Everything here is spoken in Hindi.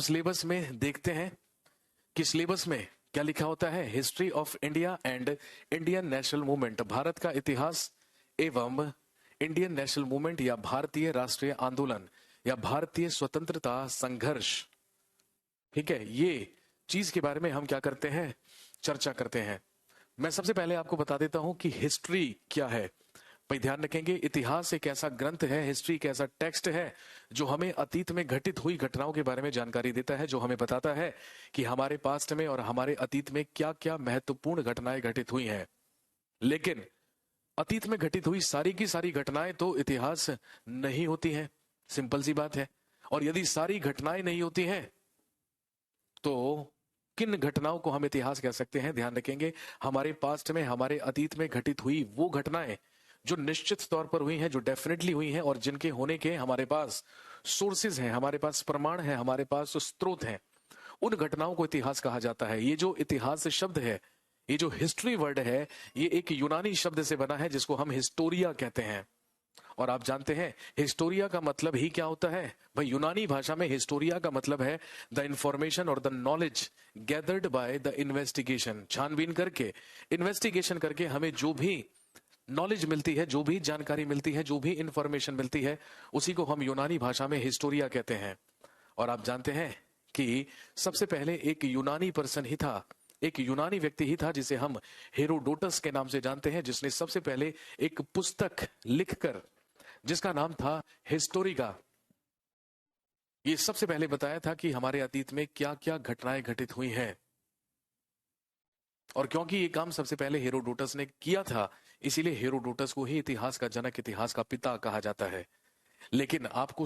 सिलेबस में देखते हैं कि सिलेबस में क्या लिखा होता है। History of India and Indian national movement, Bharat का इतिहास एवं इंडियन नेशनल मूवमेंट या भारतीय राष्ट्रीय आंदोलन या भारतीय स्वतंत्रता संघर्ष। ठीक है, ये चीज के बारे में हम क्या करते हैं, चर्चा करते हैं। मैं सबसे पहले आपको बता देता हूं कि हिस्ट्री क्या है। भाई ध्यान रखेंगे, इतिहास एक ऐसा ग्रंथ है, हिस्ट्री एक ऐसा टेक्स्ट है जो हमें अतीत में घटित हुई घटनाओं के बारे में जानकारी देता है, जो हमें बताता है कि हमारे पास्ट में और हमारे अतीत में क्या क्या महत्वपूर्ण घटनाएं घटित हुई हैं। लेकिन अतीत में घटित हुई सारी की सारी घटनाएं तो इतिहास नहीं होती हैं, सिंपल सी बात है। और यदि सारी घटनाएं नहीं होती हैं तो किन घटनाओं को हम इतिहास कह सकते हैं। ध्यान रखेंगे, हमारे पास्ट में, हमारे अतीत में घटित हुई वो घटनाएं जो निश्चित तौर पर हुई हैं, जो डेफिनेटली हुई हैं और जिनके होने के हमारे पास सोर्सेज हैं, हमारे पास प्रमाण है, हमारे पास स्रोत हैं, उन घटनाओं को इतिहास कहा जाता है। ये जो इतिहास शब्द है, ये जो हिस्ट्री वर्ड है, ये एक यूनानी शब्द से बना है जिसको हम हिस्टोरिया कहते हैं। और आप जानते हैं हिस्टोरिया का मतलब ही क्या होता है। भाई यूनानी भाषा में हिस्टोरिया का मतलब है द इंफॉर्मेशन और the knowledge gathered by the investigation. छानबीन करके, इन्वेस्टिगेशन करके हमें जो भी नॉलेज मिलती है, जो भी जानकारी मिलती है, जो भी इंफॉर्मेशन मिलती है, उसी को हम यूनानी भाषा में हिस्टोरिया कहते हैं। और आप जानते हैं कि सबसे पहले एक यूनानी पर्सन ही था, एक यूनानी व्यक्ति ही था जिसे हम हेरोडोटस के नाम से जानते हैं, जिसने सबसे पहले एक पुस्तक लिखकर, जिसका नाम था हिस्टोरिका, ये सबसे पहले बताया था कि हमारे अतीत में क्या क्या घटनाएं घटित हुई हैं। और क्योंकि ये काम सबसे पहले हेरोडोटस ने किया था, इसीलिए हेरोडोटस को ही इतिहास का जनक, इतिहास का पिता कहा जाता है। लेकिन आपको